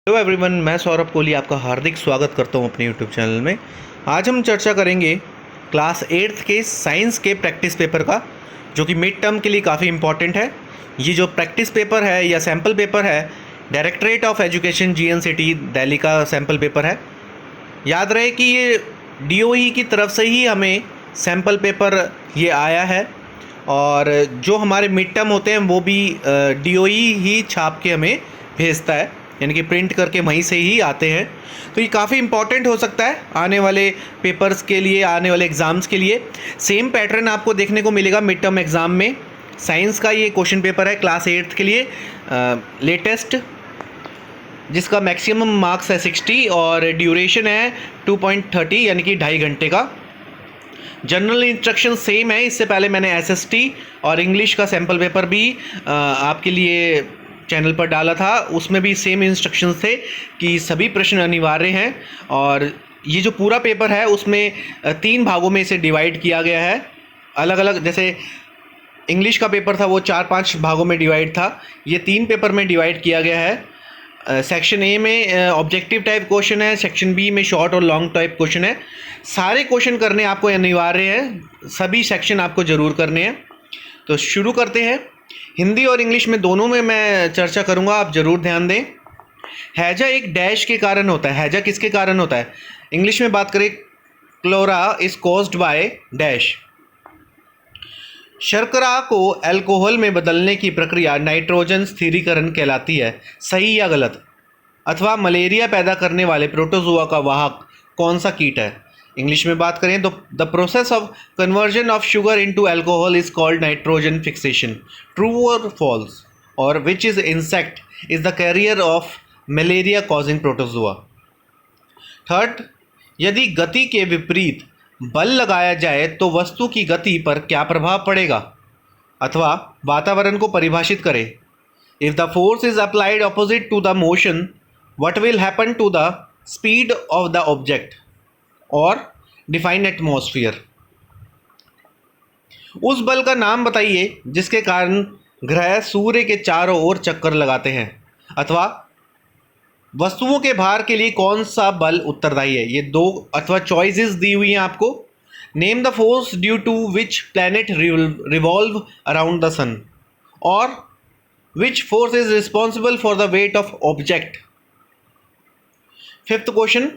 Hello everyone, मैं सौरभ कोहली आपका हार्दिक स्वागत करता हूं अपने यूट्यूब चैनल में। आज हम चर्चा करेंगे क्लास 8th के साइंस के प्रैक्टिस पेपर का, जो कि मिड टर्म के लिए काफ़ी इम्पॉर्टेंट है। ये जो प्रैक्टिस पेपर है या सैम्पल पेपर है, directorate of education GNCT Delhi का सैम्पल पेपर है। याद रहे कि ये डीओई की तरफ से ही हमें सैम्पल पेपर ये आया है, और जो हमारे मिड टर्म होते हैं वो भी डीओई ही छाप के हमें भेजता है, यानी कि प्रिंट करके वहीं से ही आते हैं। तो ये काफ़ी इंपॉर्टेंट हो सकता है आने वाले पेपर्स के लिए, आने वाले एग्ज़ाम्स के लिए। सेम पैटर्न आपको देखने को मिलेगा मिड टर्म एग्ज़ाम में। साइंस का ये क्वेश्चन पेपर है क्लास 8th के लिए लेटेस्ट, जिसका मैक्सिमम मार्क्स है 60 और ड्यूरेशन है 2.30 यानी कि 2.5 घंटे का। जनरल इंस्ट्रक्शन सेम है। इससे पहले मैंने एसएसटी और इंग्लिश का सैम्पल पेपर भी आपके लिए चैनल पर डाला था, उसमें भी सेम इंस्ट्रक्शंस थे कि सभी प्रश्न अनिवार्य हैं। और ये जो पूरा पेपर है उसमें 3 भागों में इसे डिवाइड किया गया है अलग अलग। जैसे इंग्लिश का पेपर था वो 4-5 भागों में डिवाइड था, ये 3 पेपर में डिवाइड किया गया है। सेक्शन ए में ऑब्जेक्टिव टाइप क्वेश्चन है, सेक्शन बी में शॉर्ट और लॉन्ग टाइप क्वेश्चन है। सारे क्वेश्चन करने आपको अनिवार्य हैं, सभी सेक्शन आपको ज़रूर करने हैं। तो शुरू करते हैं। हिंदी और इंग्लिश में दोनों में मैं चर्चा करूंगा, आप ज़रूर ध्यान दें। हैजा एक डैश के कारण होता है। हैजा किसके कारण होता है? इंग्लिश में बात करें, क्लोरा इज कॉज्ड बाय डैश। शर्करा को अल्कोहल में बदलने की प्रक्रिया नाइट्रोजन स्थिरीकरण कहलाती है। सही या गलत? अथवा मलेरिया पैदा करने वाले प्रोटोजोआ का वाहक कौन सा कीट है? इंग्लिश में बात करें तो the process of conversion of sugar into alcohol is called nitrogen fixation. True और फॉल्स? और which is insect is the carrier of malaria causing protozoa? Third, यदि गति के विपरीत बल लगाया जाए तो वस्तु की गति पर क्या प्रभाव पड़ेगा? अथवा वातावरण को परिभाषित करें। If the force is applied opposite to the motion, what will happen to the speed of the object? और डिफाइन एटमॉस्फेयर। उस बल का नाम बताइए जिसके कारण ग्रह सूर्य के चारों ओर चक्कर लगाते हैं। अथवा वस्तुओं के भार के लिए कौन सा बल उत्तरदायी है? ये 2 अथवा चॉइसेस दी हुई हैं आपको। Name the force due to which planet revolve around the sun, और which force is responsible for the weight of object. Fifth question,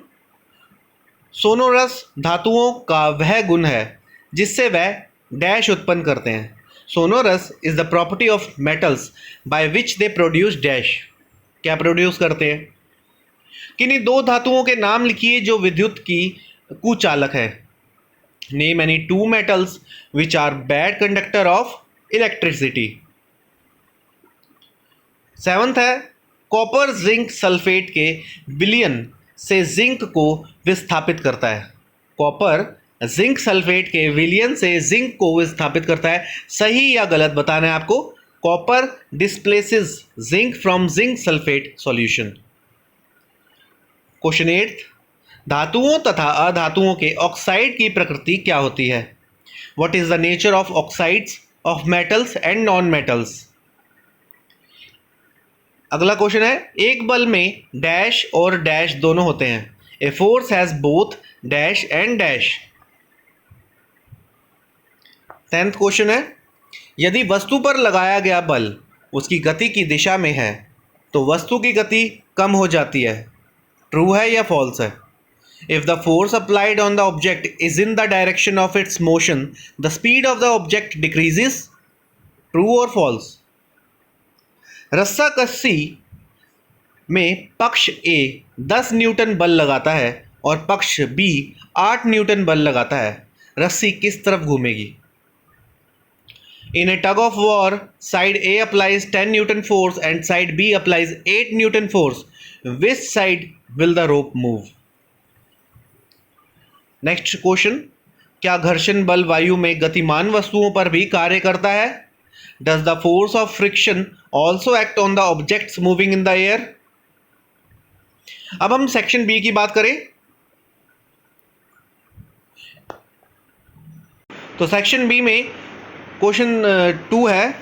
sonorous धातुओं का वह गुण है जिससे वह डैश उत्पन्न करते हैं। Sonorous is the property of metals by which they produce dash. क्या प्रोड्यूस करते हैं? किन्हीं 2 धातुओं के नाम लिखिए जो विद्युत की कुचालक है। Name any 2 metals which are bad conductor of electricity. Seventh है, कॉपर जिंक सल्फेट के विलयन से जिंक को विस्थापित करता है। कॉपर जिंक सल्फेट के विलयन से जिंक को विस्थापित करता है। सही या गलत बताना है आपको। Copper displaces zinc from zinc sulphate solution. Question 8, धातुओं तथा अधातुओं के ऑक्साइड की प्रकृति क्या होती है? What is the nature of oxides of metals and non metals. अगला क्वेश्चन है, एक बल में डैश और डैश दोनों होते हैं। A force has both dash and dash. 10th question है, यदि वस्तु पर लगाया गया बल उसकी गति की दिशा में है तो वस्तु की गति कम हो जाती है। ट्रू है या फॉल्स है? If the force applied on the object is in the direction of its motion, the speed of the object decreases. True और फॉल्स? रस्साकसी में पक्ष ए 10 न्यूटन बल लगाता है और पक्ष बी 8 न्यूटन बल लगाता है। रस्सी किस तरफ घूमेगी? In a tug of war, side A applies 10 newton force and side B applies 8 newton force. Which side will the rope move? Next question, क्या घर्षण बल वायु में गतिमान वस्तुओं पर भी कार्य करता है? Does the force of friction also act on the objects moving in the air? अब हम सेक्शन बी की बात करें तो सेक्शन बी में क्वेश्चन 2 है,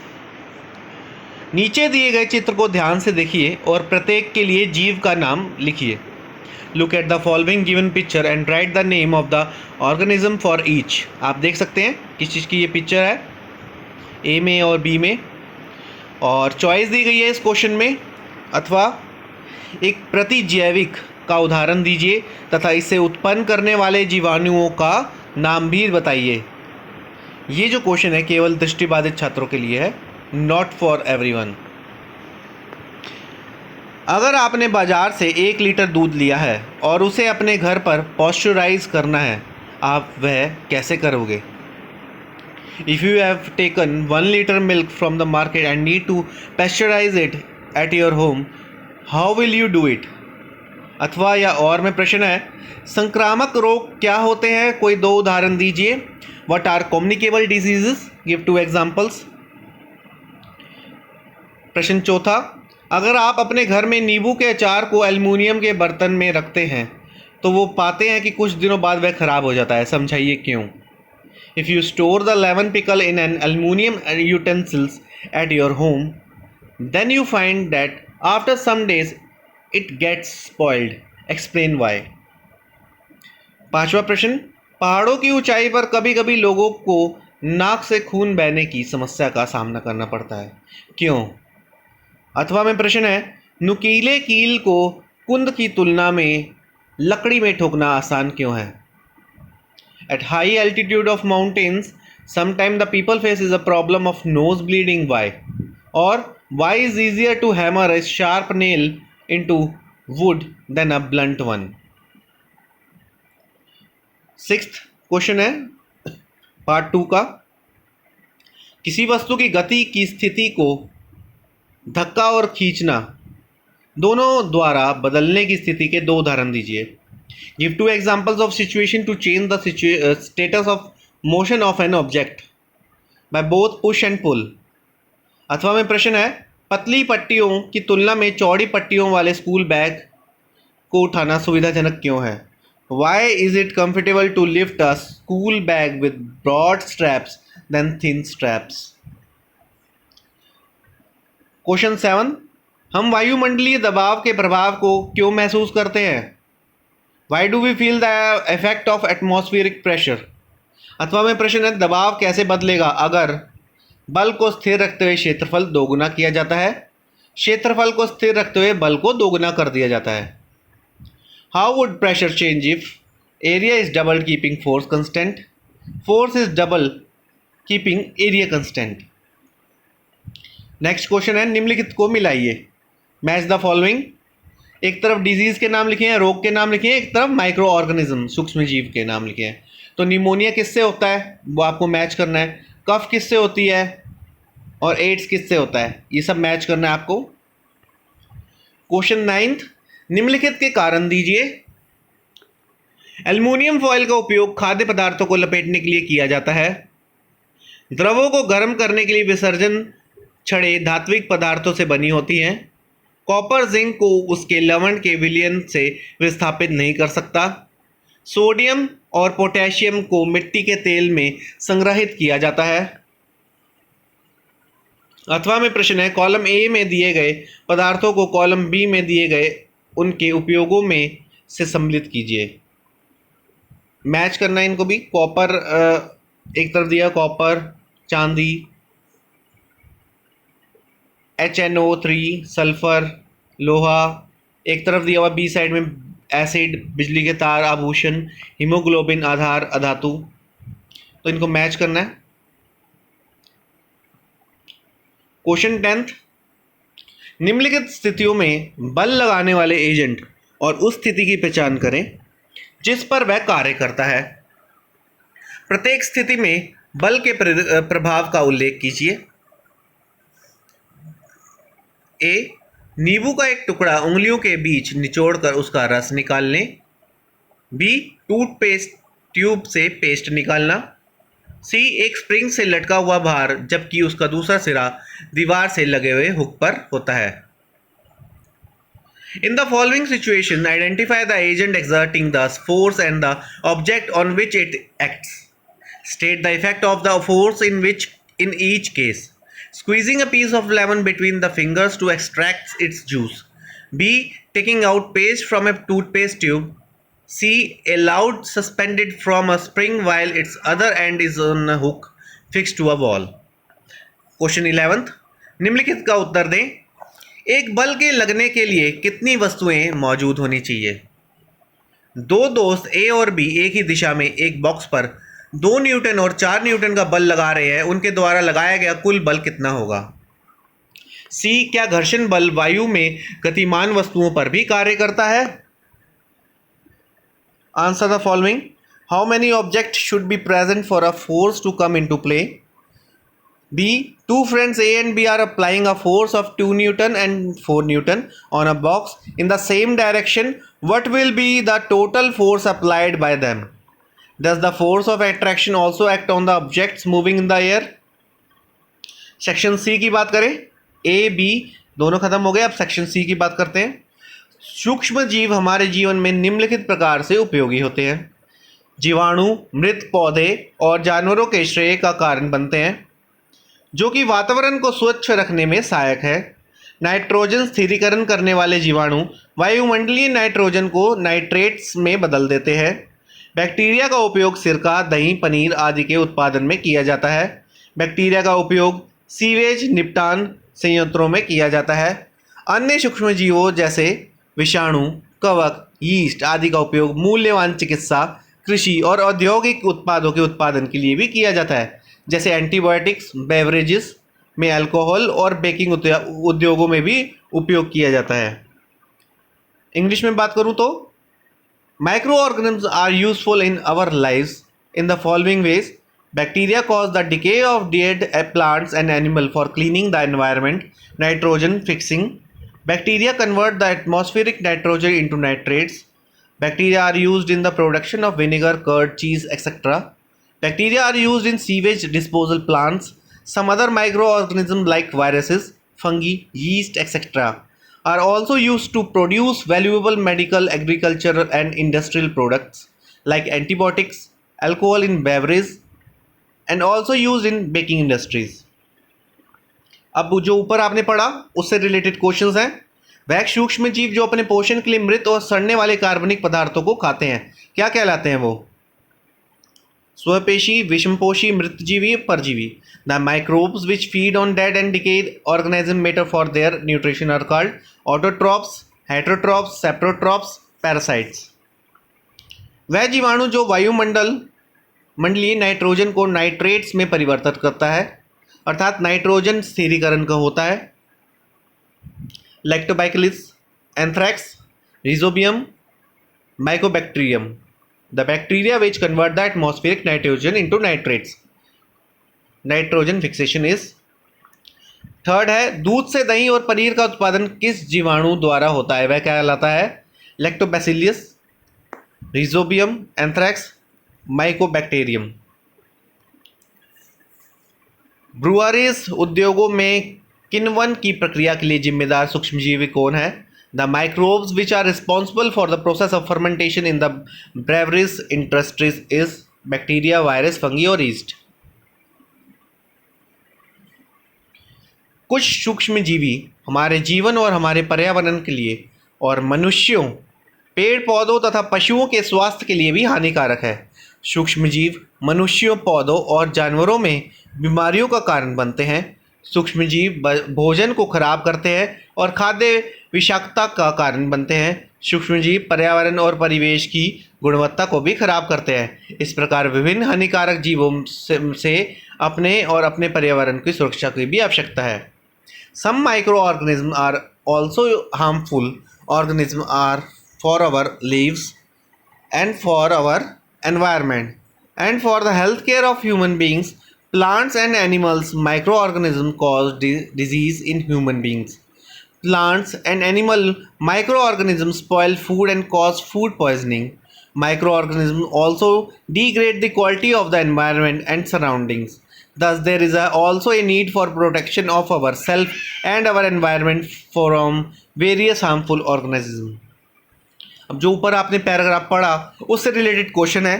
नीचे दिए गए चित्र को ध्यान से देखिए और प्रत्येक के लिए जीव का नाम लिखिए। Look at the following given picture and right the name of the organism for each. आप देख सकते हैं किस चीज़ की ये पिक्चर है, ए में और बी में, और चॉइस दी गई है इस क्वेश्चन में, अथवा एक प्रतिजैविक का उदाहरण दीजिए तथा इसे उत्पन्न करने वाले जीवाणुओं का नाम भी बताइए। ये जो क्वेश्चन है केवल दृष्टिबाधित छात्रों के लिए है, नॉट फॉर एवरीवन। अगर आपने बाजार से 1 लीटर दूध लिया है और उसे अपने घर पर पॉस्चराइज करना है, आप वह कैसे करोगे? If you have taken 1 liter milk from the market and need to pasteurize it at your home, how will you do it? अथवा या और में प्रश्न है, संक्रामक रोग क्या होते हैं? कोई 2 उदाहरण दीजिए। What are communicable diseases? Give 2 examples. प्रश्न चौथा, अगर आप अपने घर में नींबू के अचार को एल्युमिनियम के बर्तन में रखते हैं तो वो पाते हैं कि कुछ दिनों बाद वह खराब हो जाता है, समझाइए क्यों? If you store the lemon pickle in an aluminum utensils at your home, then you find that after some days it gets spoiled. Explain why. पांचवा प्रश्न, पहाड़ों की ऊंचाई पर कभी कभी लोगों को नाक से खून बहने की समस्या का सामना करना पड़ता है, क्यों? अथवा में प्रश्न है, नुकीले कील को कुंद की तुलना में लकड़ी में ठोकना आसान क्यों है? At high altitude of mountains, sometimes the people faces a problem of nose bleeding. Why? Or why is easier to hammer a sharp nail into wood than a blunt one? Sixth question है part 2 का, किसी वस्तु की गति की स्थिति को धक्का और खींचना दोनों द्वारा बदलने की स्थिति के 2 उदाहरण दीजिए। Give 2 examples of situation to change the status of motion of an object by both push and pull. अथवा में प्रश्न है, पतली पट्टियों की तुलना में चौड़ी पट्टियों वाले स्कूल बैग को उठाना सुविधाजनक क्यों है? Why is it comfortable to lift a school bag with broad straps than thin straps? Question 7, हम वायुमंडलीय दबाव के प्रभाव को क्यों महसूस करते हैं? Why do we feel the effect of atmospheric pressure? अथवा में प्रश्न है, दबाव कैसे बदलेगा अगर बल को स्थिर रखते हुए क्षेत्रफल दोगुना किया जाता है, क्षेत्रफल को स्थिर रखते हुए बल को दोगुना कर दिया जाता है? How would pressure change if area is doubled keeping force constant? Force is double keeping area constant. Next question है, निम्नलिखित को मिलाइए। Match the following. एक तरफ डिजीज़ के नाम लिखे हैं, रोग के नाम लिखे हैं, एक तरफ माइक्रो ऑर्गेनिज्म सूक्ष्म जीव के नाम लिखे हैं। तो निमोनिया किससे होता है वो आपको मैच करना है, कफ किससे होती है और एड्स किससे होता है, ये सब मैच करना है आपको। क्वेश्चन 9, निम्नलिखित के कारण दीजिए। एल्युमिनियम फॉयल का उपयोग खाद्य पदार्थों को लपेटने के लिए किया जाता है। द्रवों को गर्म करने के लिए विसर्जन छड़ें धात्विक पदार्थों से बनी होती हैं। कॉपर जिंक को उसके लवण के विलयन से विस्थापित नहीं कर सकता। सोडियम और पोटेशियम को मिट्टी के तेल में संग्रहित किया जाता है। अथवा में प्रश्न है, कॉलम ए में दिए गए पदार्थों को कॉलम बी में दिए गए उनके उपयोगों में से सम्मिलित कीजिए। मैच करना है इनको भी। कॉपर एक तरफ दिया, कॉपर, चांदी, HNO3, सल्फर, लोहा, एक तरफ दिया हुआ बी साइड में एसिड, बिजली के तार, आभूषण, हीमोग्लोबिन, आधार, अधातु। तो इनको मैच करना है। क्वेश्चन 10, निम्नलिखित स्थितियों में बल लगाने वाले एजेंट और उस स्थिति की पहचान करें जिस पर वह कार्य करता है। प्रत्येक स्थिति में बल के प्रभाव का उल्लेख कीजिए। ए, नींबू का एक टुकड़ा उंगलियों के बीच निचोड़कर उसका रस निकालने। बी, टूथपेस्ट ट्यूब से पेस्ट निकालना। सी, एक स्प्रिंग से लटका हुआ भार जबकि उसका दूसरा सिरा दीवार से लगे हुए हुक पर होता है। In the following situation, identify the agent exerting the force and the object on which it acts. State the effect of the force in each case. Squeezing a piece of lemon between the fingers to extract its juice. B. Taking out paste from a toothpaste tube. C. A loud suspended from a spring while its other end is on a hook fixed to a wall. Question 11th, निम्नलिखित का उत्तर दें। एक बल के लगने के लिए कितनी वस्तुएं मौजूद होनी चाहिए? दो दोस्त ए और बी एक ही दिशा में एक बॉक्स पर 2 न्यूटन और 4 न्यूटन का बल लगा रहे हैं, उनके द्वारा लगाया गया कुल बल कितना होगा? सी. क्या घर्षण बल वायु में गतिमान वस्तुओं पर भी कार्य करता है? Answer the following. How many object should be present for a force to come into play? B. Two friends A and B are applying a force of 2 Newton and 4 Newton on a box in the same direction. What will be the total force applied by them? Does the force of attraction also act on the objects moving in the air? Section C की बात करें, A, B दोनों खत्म हो गए, अब section C की बात करते हैं। सूक्ष्म जीव हमारे जीवन में निम्नलिखित प्रकार से उपयोगी होते हैं। जीवाणु मृत पौधे और जानवरों के श्रेय का कारण बनते हैं, जो कि वातावरण को स्वच्छ रखने में सहायक है। नाइट्रोजन स्थिरीकरण करने वाले जीवाणु वायुमंडलीय नाइट्रोजन को नाइट्रेट्स में बदल देते हैं। बैक्टीरिया का उपयोग सिरका, दही, पनीर आदि के उत्पादन में किया जाता है। बैक्टीरिया का उपयोग सीवेज निपटान संयंत्रों में किया जाता है। अन्य सूक्ष्मजीवों जैसे विषाणु, कवक, यीस्ट आदि का उपयोग मूल्यवान चिकित्सा, कृषि और औद्योगिक उत्पादों के उत्पादन के लिए भी किया जाता है, जैसे एंटीबायोटिक्स, बेवरेजेस में अल्कोहल और बेकिंग उद्योगों में भी उपयोग किया जाता है। इंग्लिश में बात करूं तो micro organisms are useful in our lives in the following ways. Bacteria cause the decay of dead plants and animal for cleaning the environment, nitrogen fixing. Bacteria convert the atmospheric nitrogen into nitrates. Bacteria are used in the production of vinegar, curd, cheese etcetera. Bacteria are used in sewage disposal plants. Some other microorganisms like viruses, fungi, yeast, etc. are also used to produce valuable medical, agricultural and industrial products like antibiotics, alcohol in beverages and also used in baking industries. अब जो ऊपर आपने पढ़ा उससे related questions हैं। वह सूक्ष्म जीव जो अपने पोषण के लिए मृत और सड़ने वाले कार्बनिक पदार्थों को खाते हैं, क्या कहलाते हैं वो? स्वपेशी, विषमपोशी, मृतजीवी, परजीवी. The microbes which feed on dead and decayed organisms matter for their nutrition are called autotrophs, heterotrophs, saprotrophs, parasites. वह जीवाणु जो मंडलीय नाइट्रोजन को नाइट्रेट्स में परिवर्तित करता है, अर्थात नाइट्रोजन स्थिरीकरण का होता है। Lactobacillus, anthrax, rhizobium, mycobacterium. The bacteria which convert the atmospheric nitrogen into nitrates. Nitrogen fixation is. Third है, दूध से दही और पनीर का उत्पादन किस जीवाणु द्वारा होता है? वह क्या कहलाता है? Lactobacillus, rhizobium, anthrax, mycobacterium. Breweries उद्योगों में किण्वन की प्रक्रिया के लिए जिम्मेदार सूक्ष्मजीवी कौन है? The microbes which are responsible for the process of fermentation in the breweries industries is bacteria, virus, fungi और yeast. कुछ सूक्ष्मजीवी हमारे जीवन और हमारे पर्यावरण के लिए और मनुष्यों, पेड़ पौधों तथा पशुओं के स्वास्थ्य के लिए भी हानिकारक है। सूक्ष्मजीव मनुष्यों, पौधों और जानवरों में बीमारियों का कारण बनते हैं। सूक्ष्मजीव भोजन को खराब करते हैं और खाद्य विषाक्तता का कारण बनते हैं। सूक्ष्मजीव पर्यावरण और परिवेश की गुणवत्ता को भी खराब करते हैं। इस प्रकार विभिन्न हानिकारक जीवों से अपने और अपने पर्यावरण की सुरक्षा की भी आवश्यकता है। Some micro organism are also harmful organism are for our lives and for our environment and for the health care of human beings. Plants and animals microorganisms cause disease in human beings. Plants and animal microorganisms spoil food and cause food poisoning. Microorganisms also degrade the quality of the environment and surroundings. Thus, there is also a need for protection of ourselves and our environment from various harmful organisms. अब जो ऊपर आपने paragraph पढ़ा उससे related question है,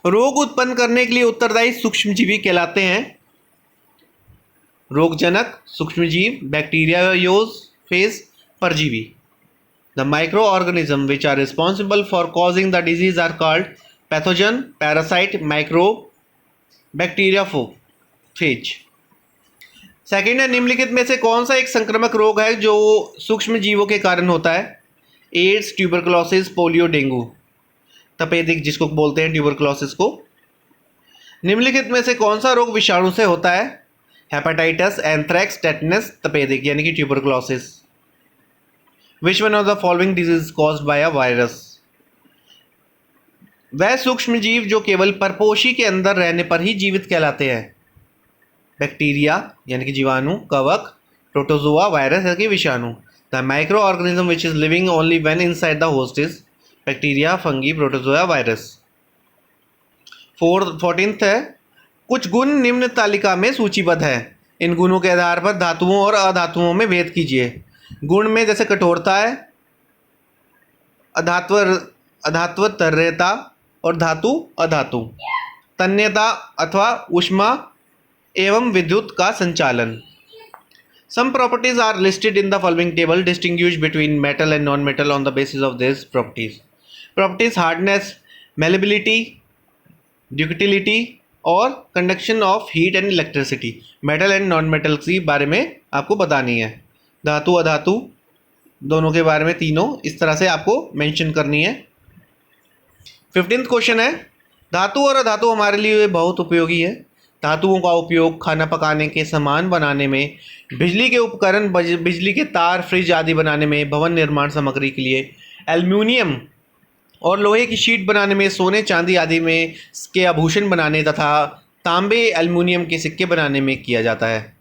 रोग उत्पन्न करने के लिए उत्तरदायी सूक्ष्मजीवी कहलाते हैं रोगजनक, सूक्ष्मजीव, बैक्टीरियायोज फेज, परजीवी। The microorganism which are responsible for causing the disease are called pathogen, parasite, microbe, bacteriophage. Second है, निम्नलिखित में से कौन सा एक संक्रामक रोग है जो सूक्ष्म जीवों के कारण होता है? एड्स, ट्यूबरकुलोसिस, पोलियो, डेंगू, तपेदिक जिसको बोलते हैं ट्यूबरकुलोसिस को। निम्नलिखित में से कौन सा रोग विषाणु से होता है? हेपेटाइटिस, एंथ्रेक्स, टेटनस, तपेदिक यानी कि tuberculosis. Which one of the following disease caused by a virus? वह सूक्ष्म जीव जो केवल परपोषी के अंदर रहने पर ही जीवित कहलाते हैं। बैक्टीरिया यानी कि जीवाणु, कवक, प्रोटोजोआ, वायरस यानी कि विषाणु। The microorganism which is living only when inside the host is bacteria, fungi, protozoa, virus. 14th है, कुछ गुण निम्न तालिका में सूचीबद्ध है। इन गुणों के आधार पर धातुओं और अधातुओं में भेद कीजिए। गुण में जैसे कठोरता है, अधात्व तन्यता और धातु अधातु, तन्यता अथवा ऊष्मा एवं विद्युत का संचालन। Some properties are listed in the following table. Distinguish between metal and non-metal on the basis of these properties. Properties: hardness, malleability, ductility और conduction of heat and electricity. Metal and non-metal के बारे में आपको बतानी है। धातु अधातु दोनों के बारे में तीनों इस तरह से आपको मेंशन करनी है। 15th क्वेश्चन है, धातु और अधातु हमारे लिए बहुत उपयोगी है। धातुओं का उपयोग खाना पकाने के सामान बनाने में, बिजली के उपकरण, बिजली के तार, फ्रिज आदि बनाने में, भवन निर्माण सामग्री के लिए, एल्युमिनियम और लोहे की शीट बनाने में, सोने चांदी आदि में के आभूषण बनाने तथा तांबे एल्युमिनियम के सिक्के बनाने में किया जाता है।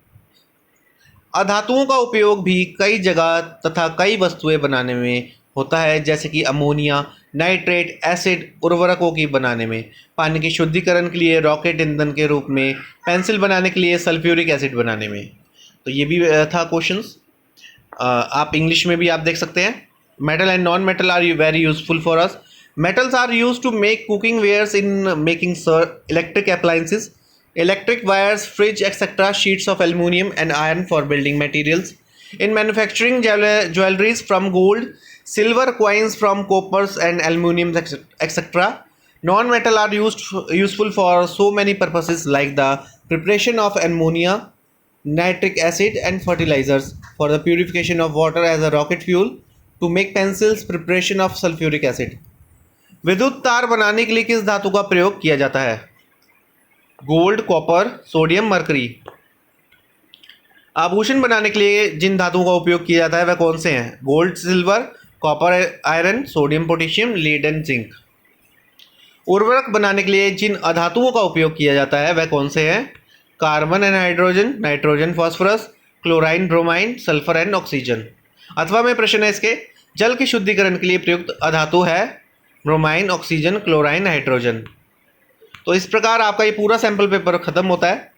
अधातुओं का उपयोग भी कई जगह तथा कई वस्तुएं बनाने में होता है, जैसे कि अमोनिया, नाइट्रेट, एसिड, उर्वरकों की बनाने में, पानी के शुद्धिकरण के लिए, रॉकेट ईंधन के रूप में, पेंसिल बनाने के लिए, सल्फ्यूरिक एसिड बनाने में। तो ये भी था क्वेश्चंस। आप इंग्लिश में भी आप देख सकते हैं। Metal and non metal are very useful for us. Metals are used to make cooking wares in making electric appliances, electric wires, fridge, etc. Sheets of aluminium and iron for building materials. In manufacturing jewelries from gold, silver, coins from coppers and aluminium, etc. Non-metal are useful for so many purposes like the preparation of ammonia, nitric acid and fertilizers, for the purification of water as a rocket fuel, to make pencils, preparation of sulfuric acid. विद्युत तार बनाने के लिए किस धातु का प्रयोग किया जाता है? Gold, copper, sodium, mercury. आभूषण बनाने के लिए जिन धातुओं का उपयोग किया जाता है वह कौन से हैं? Gold, silver, copper, iron, sodium, potassium, lead and zinc. उर्वरक बनाने के लिए जिन अधातुओं का उपयोग किया जाता है वह कौन से हैं? Carbon and hydrogen, nitrogen, phosphorus, chlorine, bromine, sulphur and oxygen. अथवा में प्रश्न है इसके, जल के शुद्धिकरण के लिए प्रयुक्त अधातु है ब्रोमाइन, ऑक्सीजन, क्लोराइन, हाइड्रोजन। तो इस प्रकार आपका ये पूरा सैम्पल पेपर ख़त्म होता है।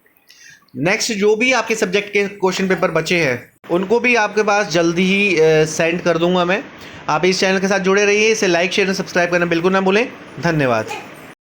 नेक्स्ट जो भी आपके सब्जेक्ट के क्वेश्चन पेपर बचे हैं उनको भी आपके पास जल्दी ही सेंड कर दूंगा मैं। आप इस चैनल के साथ जुड़े रहिए, इसे लाइक, शेयर और सब्सक्राइब करना बिल्कुल ना भूलें। धन्यवाद।